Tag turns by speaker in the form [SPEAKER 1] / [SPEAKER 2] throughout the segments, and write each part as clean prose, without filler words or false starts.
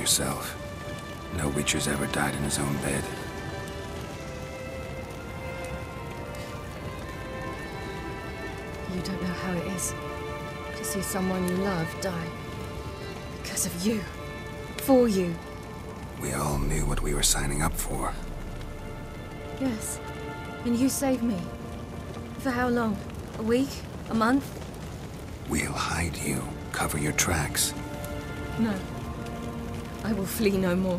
[SPEAKER 1] yourself. No Witcher's ever died in his own bed.
[SPEAKER 2] You don't know how it is to see someone you love die. Because of you. For you.
[SPEAKER 1] We all knew what we were signing up for.
[SPEAKER 2] Yes. And you saved me. For how long? A week? A month?
[SPEAKER 1] We'll hide you. Cover your tracks.
[SPEAKER 2] No. I will flee no more.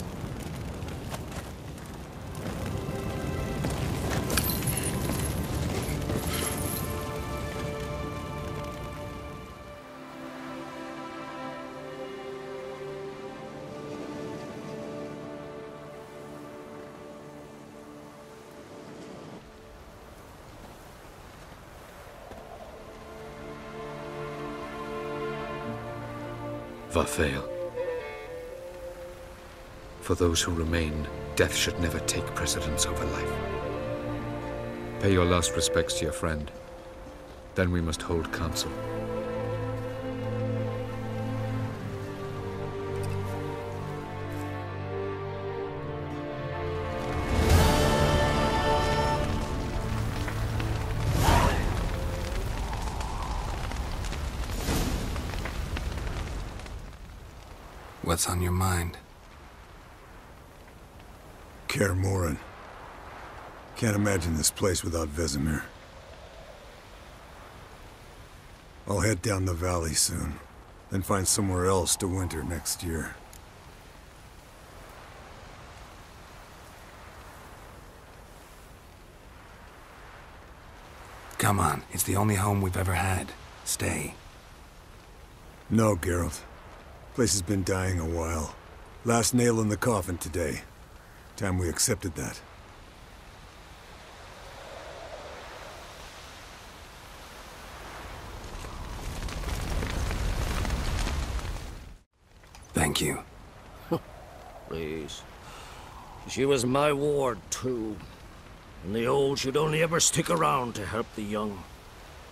[SPEAKER 3] Varfail. For those who remain, death should never take precedence over life. Pay your last respects to your friend. Then we must hold council.
[SPEAKER 1] What's on your mind?
[SPEAKER 4] Kaer Morhen. Can't imagine this place without Vesemir. I'll head down the valley soon, then find somewhere else to winter next year.
[SPEAKER 1] Come on, it's the only home we've ever had. Stay.
[SPEAKER 4] No, Geralt. Place has been dying a while. Last nail in the coffin today. Time we accepted that.
[SPEAKER 1] Thank you.
[SPEAKER 5] Please. She was my ward, too. And the old should only ever stick around to help the young.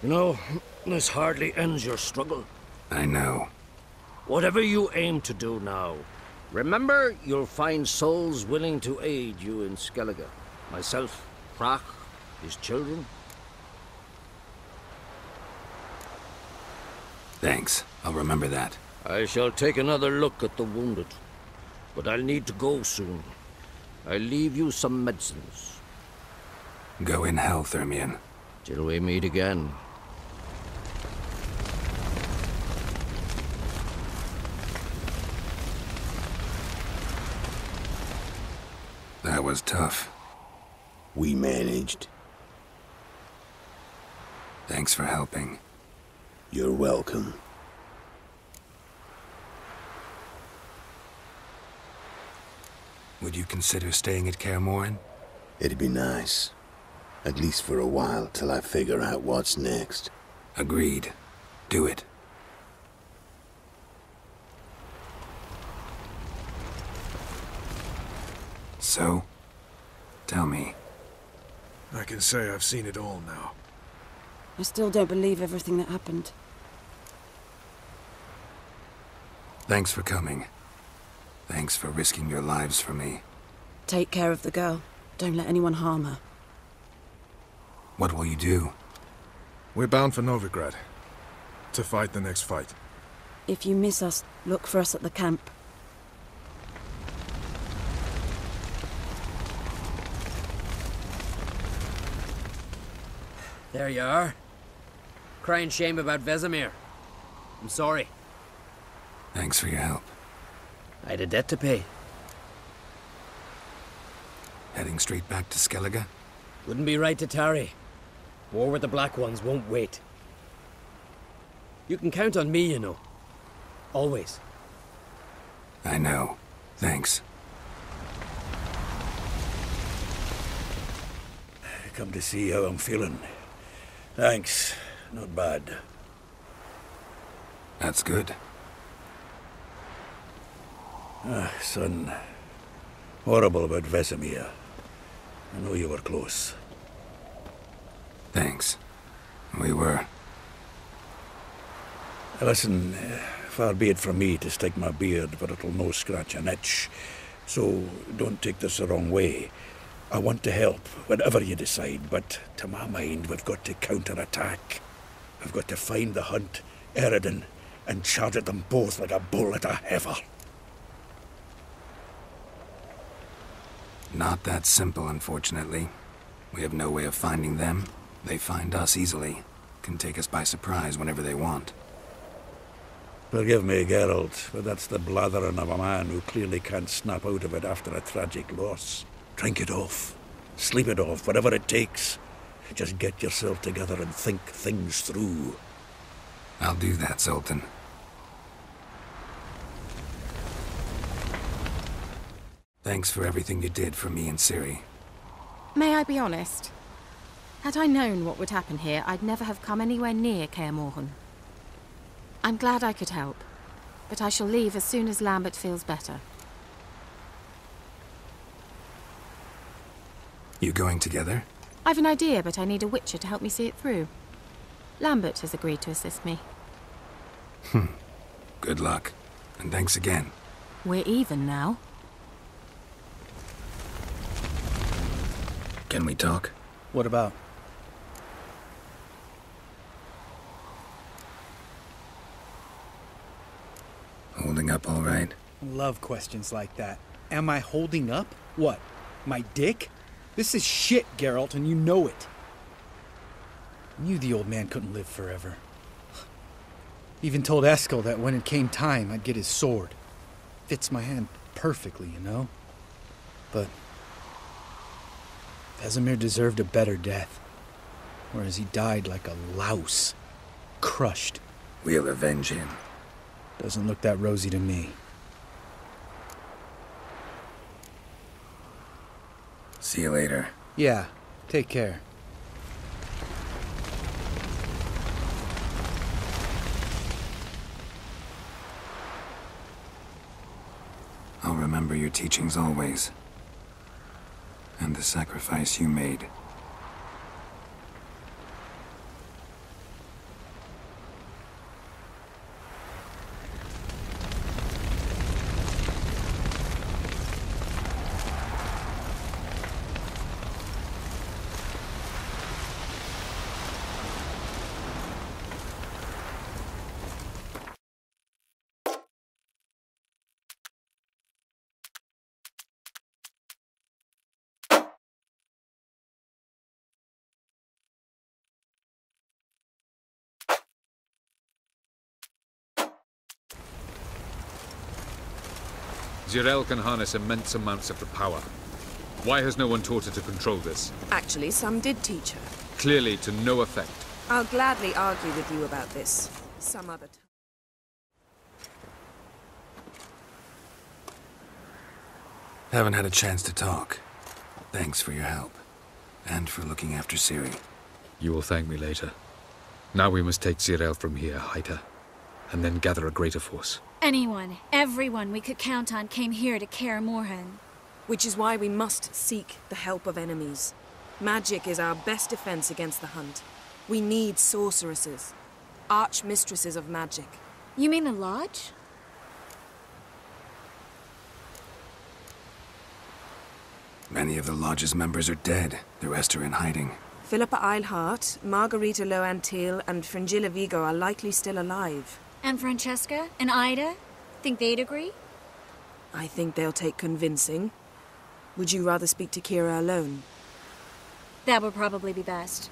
[SPEAKER 5] You know, this hardly ends your struggle.
[SPEAKER 1] I know.
[SPEAKER 5] Whatever you aim to do now, remember you'll find souls willing to aid you in Skellige. Myself, Crach, his children.
[SPEAKER 1] Thanks. I'll remember that.
[SPEAKER 5] I shall take another look at the wounded. But I'll need to go soon. I'll leave you some medicines.
[SPEAKER 1] Go in health, Ermion.
[SPEAKER 5] Till we meet again.
[SPEAKER 1] That was tough.
[SPEAKER 6] We managed.
[SPEAKER 1] Thanks for helping.
[SPEAKER 6] You're welcome.
[SPEAKER 1] Would you consider staying at Kaer Morhen?
[SPEAKER 6] It'd be nice. At least for a while, till I figure out what's next.
[SPEAKER 1] Agreed. Do it. So, tell me.
[SPEAKER 7] I can say I've seen it all now.
[SPEAKER 8] I still don't believe everything that happened.
[SPEAKER 1] Thanks for coming. Thanks for risking your lives for me.
[SPEAKER 8] Take care of the girl. Don't let anyone harm her.
[SPEAKER 1] What will you do?
[SPEAKER 7] We're bound for Novigrad. To fight the next fight.
[SPEAKER 8] If you miss us, look for us at the camp.
[SPEAKER 9] There you are. Crying shame about Vesemir. I'm sorry.
[SPEAKER 1] Thanks for your help.
[SPEAKER 9] I had a debt to pay.
[SPEAKER 1] Heading straight back to Skellige?
[SPEAKER 9] Wouldn't be right to tarry. War with the Black Ones won't wait. You can count on me, you know. Always.
[SPEAKER 1] I know. Thanks.
[SPEAKER 10] Come to see how I'm feeling. Thanks. Not bad.
[SPEAKER 1] That's good.
[SPEAKER 10] Son. Horrible about Vesemir. I know you were close.
[SPEAKER 1] Thanks. We were.
[SPEAKER 10] Listen, far be it from me to stick my beard, but it'll no scratch an itch. So don't take this the wrong way. I want to help, whatever you decide, but to my mind, we've got to counterattack. We've got to find the Hunt, Eridan, and charge at them both like a bull at a heifer.
[SPEAKER 1] Not that simple, unfortunately. We have no way of finding them. They find us easily. Can take us by surprise whenever they want.
[SPEAKER 10] Forgive me, Geralt, but that's the blathering of a man who clearly can't snap out of it after a tragic loss. Drink it off. Sleep it off, whatever it takes. Just get yourself together and think things through.
[SPEAKER 1] I'll do that, Sultan. Thanks for everything you did for me and Ciri.
[SPEAKER 8] May I be honest? Had I known what would happen here, I'd never have come anywhere near Kaer Morhen. I'm glad I could help, but I shall leave as soon as Lambert feels better.
[SPEAKER 1] You going together?
[SPEAKER 8] I've an idea, but I need a witcher to help me see it through. Lambert has agreed to assist me.
[SPEAKER 1] Good luck, and thanks again.
[SPEAKER 8] We're even now.
[SPEAKER 1] Can we talk?
[SPEAKER 11] What about?
[SPEAKER 1] Holding up all right?
[SPEAKER 11] Love questions like that. Am I holding up? What? My dick? This is shit, Geralt, and you know it. Knew the old man couldn't live forever. Even told Eskel that when it came time, I'd get his sword. Fits my hand perfectly, you know? But Vesemir deserved a better death. Whereas he died like a louse. Crushed.
[SPEAKER 1] We'll avenge him.
[SPEAKER 11] Doesn't look that rosy to me.
[SPEAKER 1] See you later.
[SPEAKER 11] Yeah, take care.
[SPEAKER 1] I'll remember your teachings always. And the sacrifice you made.
[SPEAKER 3] Zirael can harness immense amounts of the power. Why has no one taught her to control this?
[SPEAKER 12] Actually, some did teach her.
[SPEAKER 3] Clearly to no effect.
[SPEAKER 12] I'll gladly argue with you about this some other time.
[SPEAKER 1] Haven't had a chance to talk. Thanks for your help. And for looking after Ciri.
[SPEAKER 3] You will thank me later. Now we must take Zirael from here, hide her, and then gather a greater force.
[SPEAKER 13] Anyone, everyone we could count on came here to Kaer Morhen.
[SPEAKER 12] Which is why we must seek the help of enemies. Magic is our best defense against the Hunt. We need sorceresses. Archmistresses of magic.
[SPEAKER 13] You mean the Lodge?
[SPEAKER 1] Many of the Lodge's members are dead. The rest are in hiding.
[SPEAKER 12] Philippa Eilhart, Margarita Loantil, and Fringilla Vigo are likely still alive.
[SPEAKER 13] And Francesca and Ida? Think they'd agree?
[SPEAKER 12] I think they'll take convincing. Would you rather speak to Kira alone?
[SPEAKER 13] That would probably be best.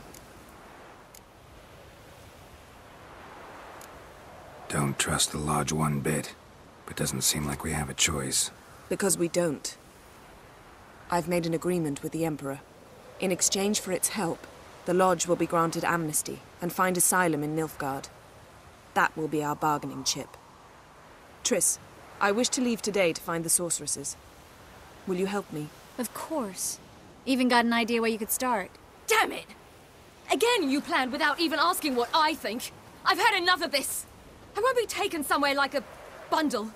[SPEAKER 1] Don't trust the Lodge one bit, but doesn't seem like we have a choice.
[SPEAKER 12] Because we don't. I've made an agreement with the Emperor. In exchange for its help, the Lodge will be granted amnesty and find asylum in Nilfgaard. That will be our bargaining chip. Triss, I wish to leave today to find the sorceresses. Will you help me?
[SPEAKER 13] Of course. Even got an idea where you could start.
[SPEAKER 2] Damn it! Again you planned without even asking what I think. I've had enough of this. I won't be taken somewhere like a bundle.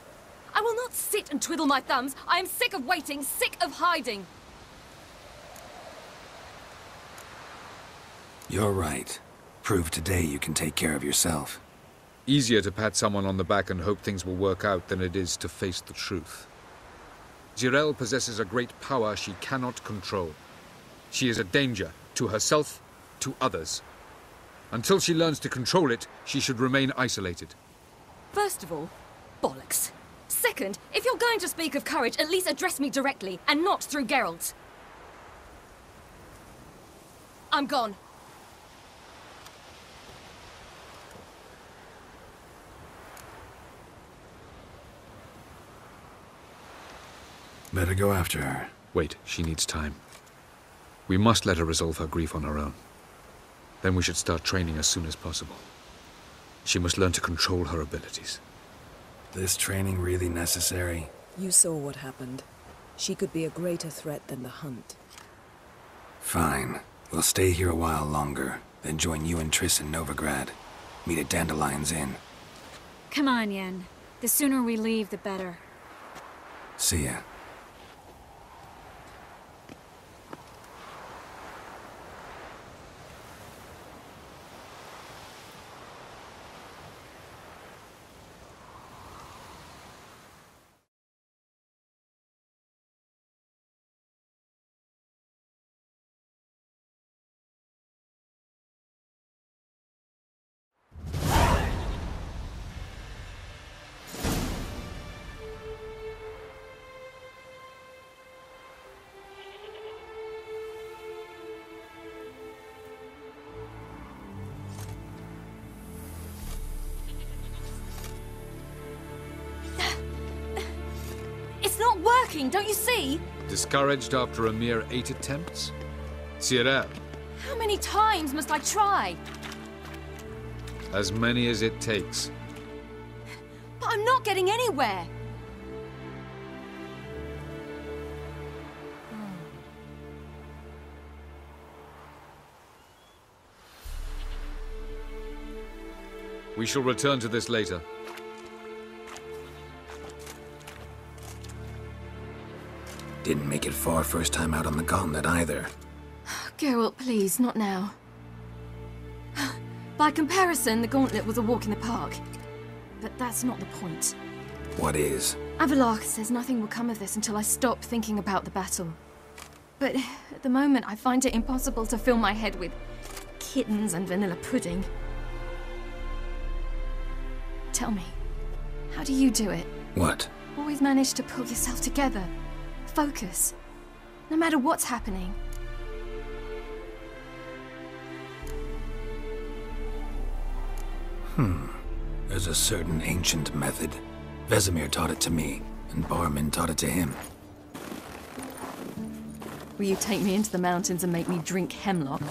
[SPEAKER 2] I will not sit and twiddle my thumbs. I am sick of waiting, sick of hiding.
[SPEAKER 1] You're right. Prove today you can take care of yourself.
[SPEAKER 3] Easier to pat someone on the back and hope things will work out than it is to face the truth. Jirel possesses a great power she cannot control. She is a danger to herself, to others. Until she learns to control it, she should remain isolated.
[SPEAKER 2] First of all, bollocks. Second, if you're going to speak of courage, at least address me directly, and not through Geralt. I'm gone.
[SPEAKER 1] Better go after her.
[SPEAKER 3] Wait, she needs time. We must let her resolve her grief on her own. Then we should start training as soon as possible. She must learn to control her abilities.
[SPEAKER 1] This training really necessary?
[SPEAKER 12] You saw what happened. She could be a greater threat than the hunt.
[SPEAKER 1] Fine. We'll stay here a while longer, then join you and Triss in Novigrad. Meet at Dandelion's Inn.
[SPEAKER 13] Come on, Yen. The sooner we leave, the better.
[SPEAKER 1] See ya.
[SPEAKER 2] Don't you see?
[SPEAKER 3] Discouraged after a mere 8 attempts? Cyril.
[SPEAKER 2] How many times must I try?
[SPEAKER 3] As many as it takes.
[SPEAKER 2] But I'm not getting anywhere.
[SPEAKER 3] We shall return to this later.
[SPEAKER 1] Didn't make it far first time out on the gauntlet either.
[SPEAKER 2] Geralt, please, not now. By comparison, the gauntlet was a walk in the park. But that's not the point.
[SPEAKER 1] What is?
[SPEAKER 2] Avallac'h says nothing will come of this until I stop thinking about the battle. But at the moment, I find it impossible to fill my head with kittens and vanilla pudding. Tell me, how do you do it?
[SPEAKER 1] What?
[SPEAKER 2] Always manage to pull yourself together. Focus. No matter what's happening.
[SPEAKER 1] There's a certain ancient method. Vesemir taught it to me, and Barman taught it to him.
[SPEAKER 2] Will you take me into the mountains and make me drink hemlock?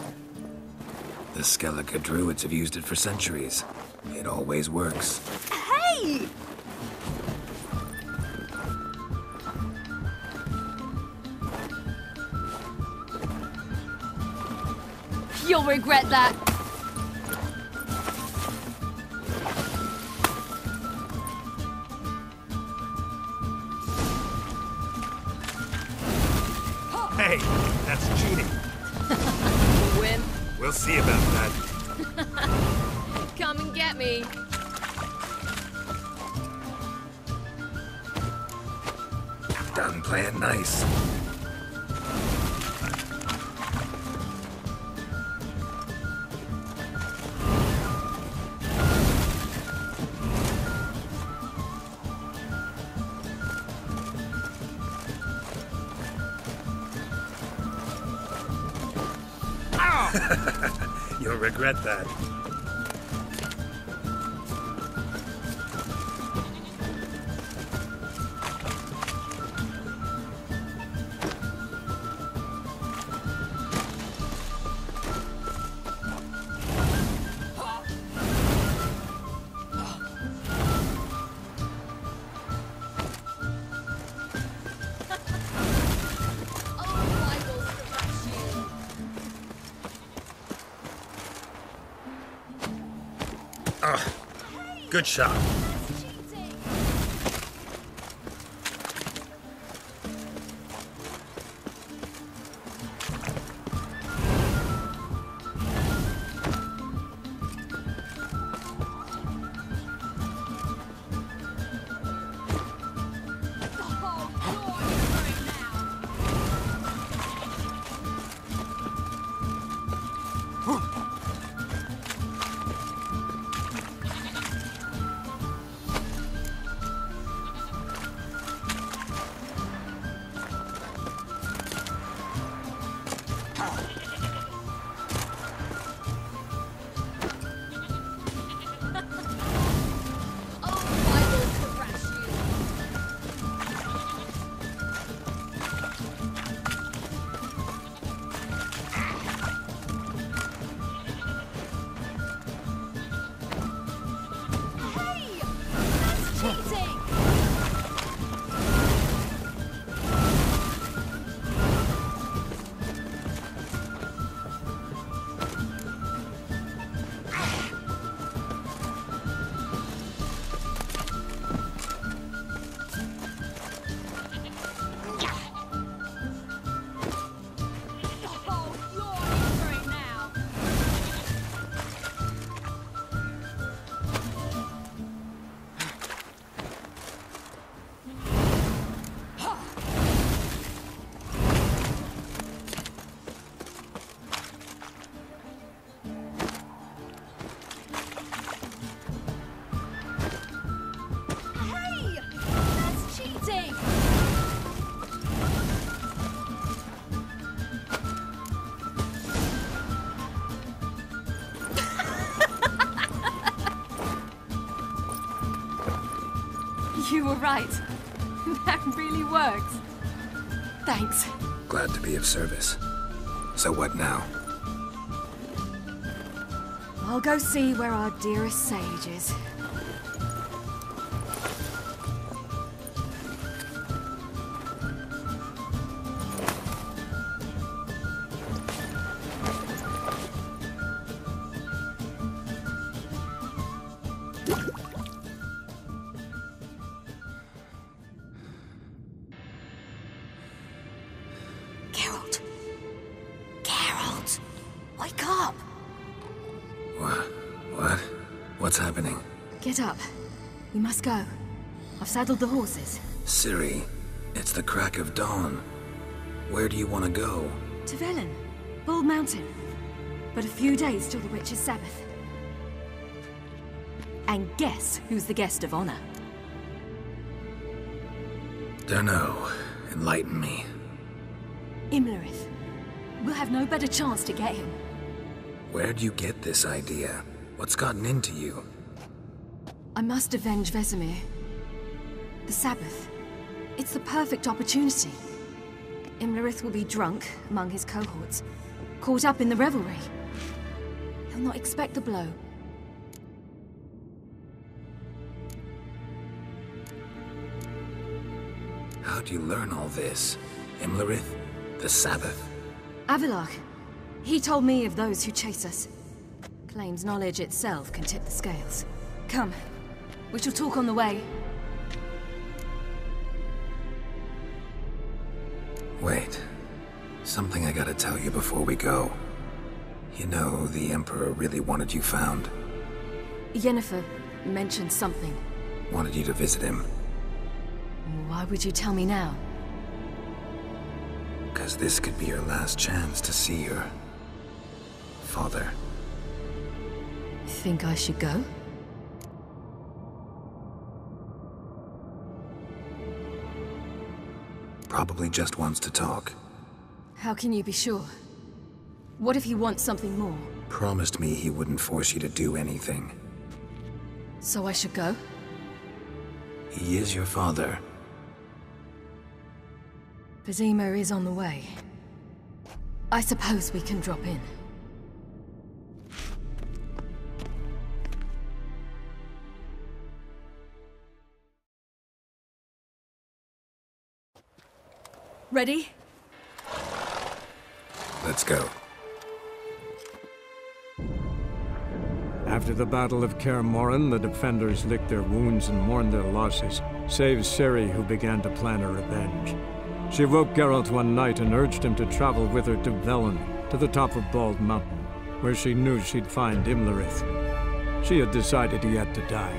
[SPEAKER 1] The Skellige druids have used it for centuries. It always works.
[SPEAKER 2] Hey! You'll regret that.
[SPEAKER 14] Hey, that's cheating.
[SPEAKER 2] Win.
[SPEAKER 14] We'll see about that.
[SPEAKER 2] Come and get me.
[SPEAKER 1] Done playing nice.
[SPEAKER 14] You'll regret that. Good shot.
[SPEAKER 2] You were right. That really works. Thanks.
[SPEAKER 1] Glad to be of service. So what now?
[SPEAKER 2] I'll go see where our dearest sage is.
[SPEAKER 15] Geralt. Geralt! Wake up!
[SPEAKER 1] What? What's happening?
[SPEAKER 2] Get up. We must go. I've saddled the horses.
[SPEAKER 1] Ciri, it's the crack of dawn. Where do you want to go?
[SPEAKER 2] To Velen. Bald Mountain. But a few days till the Witch's Sabbath. And guess who's the guest of honor?
[SPEAKER 1] Dunno. Enlighten me.
[SPEAKER 2] Imlerith. We'll have no better chance to get him.
[SPEAKER 1] Where'd you get this idea? What's gotten into you?
[SPEAKER 2] I must avenge Vesemir. The Sabbath. It's the perfect opportunity. Imlerith will be drunk among his cohorts, caught up in the revelry. He'll not expect the blow.
[SPEAKER 1] How'd you learn all this? Imlerith? The Sabbath?
[SPEAKER 2] Avilark. He told me of those who chase us. Claims knowledge itself can tip the scales. Come. We shall talk on the way.
[SPEAKER 1] Wait. Something I gotta tell you before we go. You know, the Emperor really wanted you found.
[SPEAKER 2] Yennefer mentioned something.
[SPEAKER 1] Wanted you to visit him.
[SPEAKER 2] Why would you tell me now?
[SPEAKER 1] 'Cause this could be your last chance to see your father.
[SPEAKER 2] Think I should go?
[SPEAKER 1] Probably just wants to talk.
[SPEAKER 2] How can you be sure? What if he wants something more?
[SPEAKER 1] Promised me he wouldn't force you to do anything.
[SPEAKER 2] So I should go?
[SPEAKER 1] He is your father.
[SPEAKER 2] Vesemir is on the way. I suppose we can drop in. Ready?
[SPEAKER 1] Let's go.
[SPEAKER 16] After the Battle of Kaer Morhen, the defenders licked their wounds and mourned their losses, save Ciri, who began to plan a revenge. She woke Geralt one night and urged him to travel with her to Velen, to the top of Bald Mountain, where she knew she'd find Imlerith. She had decided he had to die.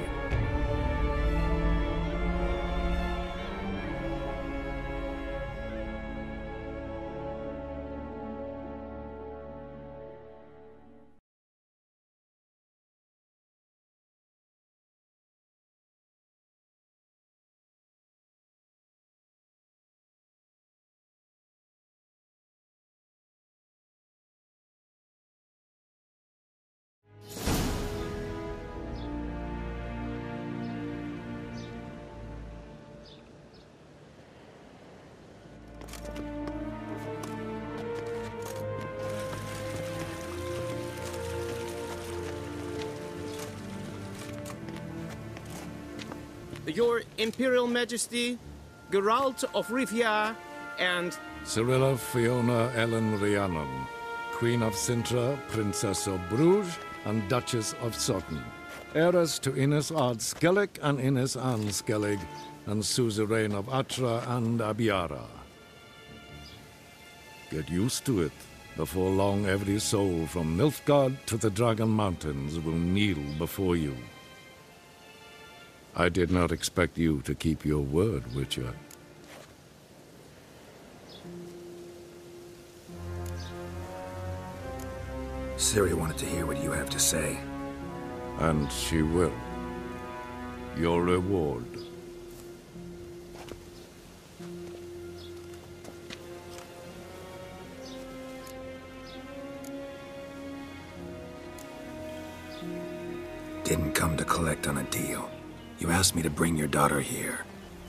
[SPEAKER 17] Your Imperial Majesty, Geralt of Rivia, and...
[SPEAKER 18] Cirilla Fiona Ellen Rhiannon, Queen of Sintra, Princess of Bruges, and Duchess of Sutton. Heiress to Innes Ard Skellig and Innes Anne Skellig, and suzerain of Atra and Abiara. Get used to it. Before long, every soul from Nilfgaard to the Dragon Mountains will kneel before you. I did not expect you to keep your word, Witcher.
[SPEAKER 1] Ciri wanted to hear what you have to say.
[SPEAKER 18] And she will. Your reward.
[SPEAKER 1] Didn't come to collect on a deal. You asked me to bring your daughter here.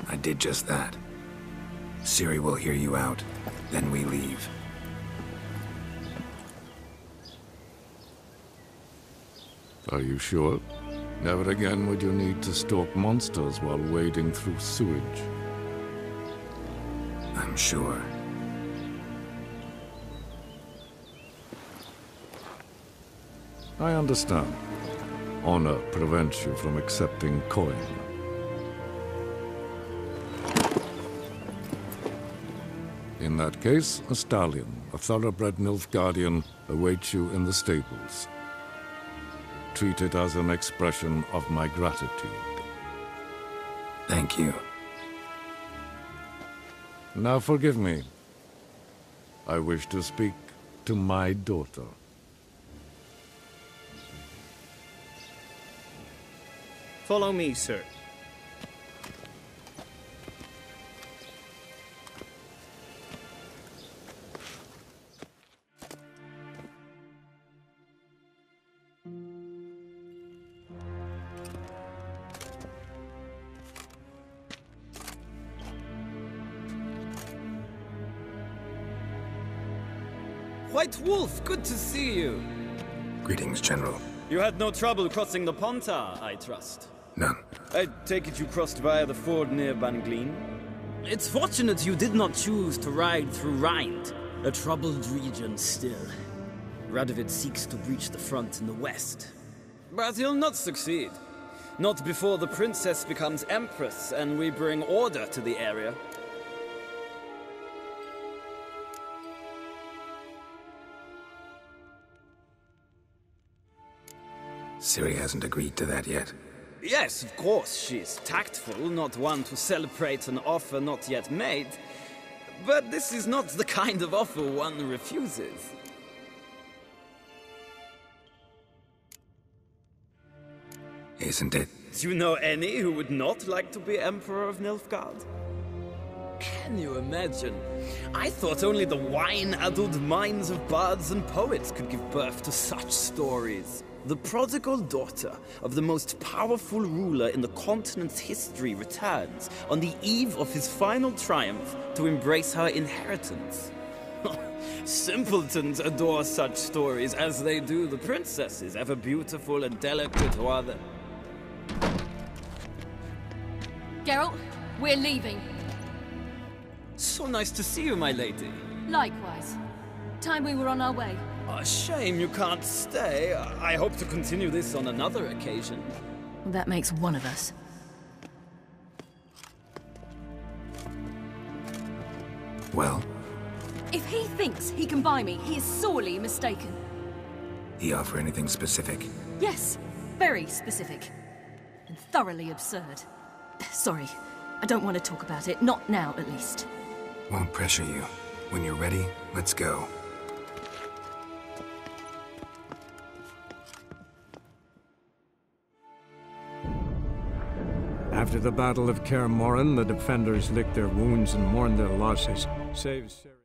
[SPEAKER 1] I did just that. Ciri will hear you out, then we leave.
[SPEAKER 18] Are you sure? Never again would you need to stalk monsters while wading through sewage.
[SPEAKER 1] I'm sure.
[SPEAKER 18] I understand. Honor prevents you from accepting coin. In that case, a stallion, a thoroughbred Nilfgaardian, awaits you in the stables. Treat it as an expression of my gratitude.
[SPEAKER 1] Thank you.
[SPEAKER 18] Now forgive me. I wish to speak to my daughter.
[SPEAKER 17] Follow me, sir.
[SPEAKER 19] White Wolf, good to see you.
[SPEAKER 1] Greetings, General.
[SPEAKER 19] You had no trouble crossing the Ponta, I trust.
[SPEAKER 1] None.
[SPEAKER 19] I take it you crossed via the ford near Banglin? It's fortunate you did not choose to ride through Rind, a troubled region still. Radovid seeks to breach the front in the west. But he'll not succeed. Not before the princess becomes empress and we bring order to the area.
[SPEAKER 1] Ciri hasn't agreed to that yet.
[SPEAKER 19] Yes, of course, she's tactful, not one to celebrate an offer not yet made. But this is not the kind of offer one refuses.
[SPEAKER 1] Isn't it?
[SPEAKER 19] Do you know any who would not like to be Emperor of Nilfgaard? Can you imagine? I thought only the wine-addled minds of bards and poets could give birth to such stories. The prodigal daughter of the most powerful ruler in the continent's history returns on the eve of his final triumph to embrace her inheritance. Simpletons adore such stories as they do the princesses, ever beautiful and delicate while the...
[SPEAKER 2] Geralt, we're leaving.
[SPEAKER 19] So nice to see you, my lady.
[SPEAKER 2] Likewise. Time we were on our way.
[SPEAKER 19] A shame you can't stay. I hope to continue this on another occasion.
[SPEAKER 2] That makes one of us.
[SPEAKER 1] Well?
[SPEAKER 2] If he thinks he can buy me, he is sorely mistaken.
[SPEAKER 1] He offer anything specific?
[SPEAKER 2] Yes, very specific. And thoroughly absurd. Sorry, I don't want to talk about it. Not now, at least.
[SPEAKER 1] Won't pressure you. When you're ready, let's go.
[SPEAKER 16] After the Battle of Kaer Morhen, the defenders licked their wounds and mourned their losses, save Ciri.